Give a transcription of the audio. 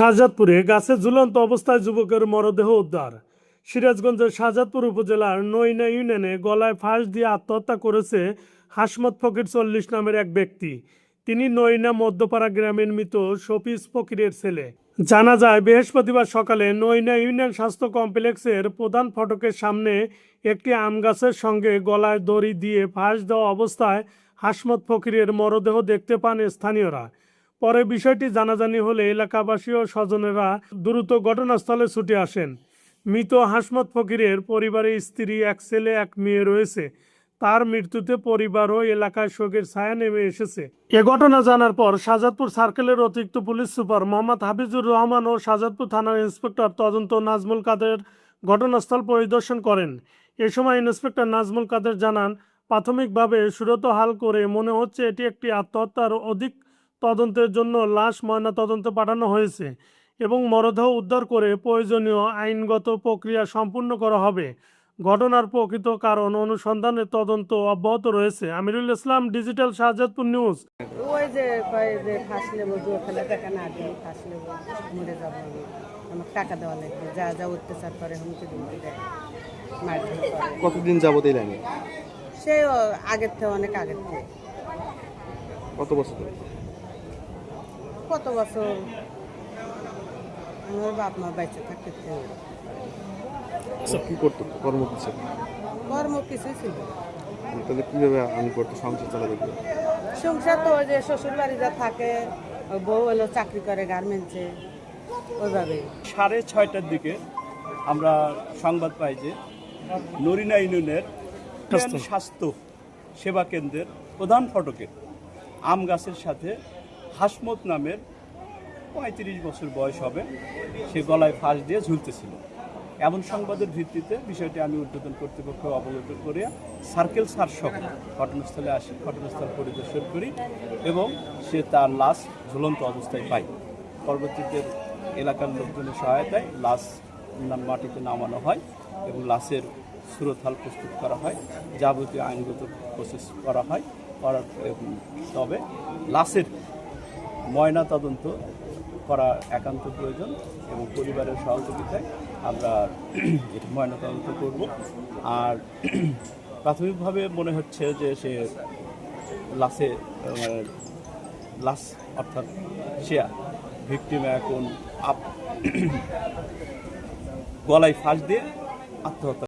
শাহজাদপুরে গাছে ঝুলন্ত অবস্থায় যুবকের মরদেহ উদ্ধার। সিরাজগঞ্জের শাহজাদপুর উপজেলার নইনা ইউনিয়নে গলায় ফাঁস দিয়ে আত্মহত্যা করেছে হাসমত ফকির 40 নামের এক ব্যক্তি। তিনি নইনা মধ্যপাড়া গ্রামের মৃত শফিজ ফকিরের ছেলে। জানা যায় বৃহস্পতিবার সকালে নইনা ইউনিয়ন স্বাস্থ্য কমপ্লেক্সের প্রধান ফটকের সামনে একটি আম গাছের সঙ্গে গলায় দড়ি দিয়ে ফাঁস দেওয়া অবস্থায় হাসমত ফকিরের মরদেহ দেখতে পান স্থানীয়রা। পরে বিষয়টি জানাজানি হলে এলাকাবাসী ও স্বজনেরা দ্রুত ঘটনাস্থলে ছুটে আসেন। মৃত হাসমত ফকিরের পরিবারে স্ত্রী, এক ছেলে, এক মেয়ে রয়েছে। তার মৃত্যুতে পরিবার ও এলাকায় শোকের ছায়া নেমে এসেছে। এ ঘটনা জানার পর শাহজাদপুর সার্কেলের অতিরিক্ত পুলিশ সুপার মোহাম্মদ হাফিজুর রহমান ও শাহজাদপুর থানার ইন্সপেক্টর তদন্ত নাজমুল কাদের ঘটনাস্থল পরিদর্শন করেন। এ সময় ইন্সপেক্টর নাজমুল কাদের জানান, প্রাথমিকভাবে সুরতহাল করে মনে হচ্ছে এটি একটি আত্মহত্যার। অধিক তদন্তের জন্য লাশ ময়নাতদন্তে পাঠানো হয়েছে এবং মরদেহ উদ্ধার করে প্রয়োজনীয় আইনগত প্রক্রিয়া সম্পূর্ণ করা হবে। ঘটনার প্রকৃত কারণ অনুসন্ধানের তদন্ত অব্যাহত রয়েছে। Amirul Islam, digital, Shahzadpur news. ওই যে কয় যে ফাঁস নেবো, জুয়া খেলা টাকা না দিয়ে ফাঁস নেবো, মরে যাবো আমি, আমার টাকা দেওয়া লাগবে, যা যা অত্যাচার করে হুমকি ধুমকি দেয়, মারধর করে। কতদিন যাবত এই লাইনে? সে আগের থেকে, অনেক আগের থেকে। কত বছর ধরে? কত বছর আমার বাপ মা বেঁচে থাকতে কি করতো, কর্ম কি ছিল? কর্ম কিছুই ছিল না। তাহলে কিভাবে আমি করতো, সংসার চালাতে? সংসার তো ওই যে শ্বশুর বাড়ি যা থাকে, ওই বউ হলো চাকরি করে গার্মেন্টসে, ওইভাবে। 6:30টার দিকে আমরা সংবাদ পাই যে নরিনা ইউনিয়নের স্বাস্থ্য সেবা কেন্দ্রের প্রধান ফটকে আম গাছের সাথে হাসমত নামের 35 বছর বয়স হবে, সে গলায় ফাঁস দিয়ে ঝুলতেছিল। এমন সংবাদের ভিত্তিতে বিষয়টি আমি ঊর্ধ্বতন কর্তৃপক্ষ অবগত করিয়া সার্কেল স্যার সহ ঘটনাস্থলে আসি, ঘটনাস্থল পরিদর্শন করি এবং সে তার লাশ ঝুলন্ত অবস্থায় পাই। পরবর্তীতে এলাকার লোকজনের সহায়তায় লাশ মাটিতে নামানো হয় এবং লাশের সুরতহাল প্রস্তুত করা হয়, যাবতীয় আইনগত প্রসেস করা হয়। তবে লাশের ময়না তদন্ত করা একান্ত প্রয়োজন এবং পরিবারের সহযোগিতায় আমরা ময়না তদন্ত করব। আর প্রাথমিকভাবে মনে হচ্ছে যে সে লাশ অর্থাৎ সে ভিকটিম এখন গলায় ফাঁস দিয়ে আত্মহত্যা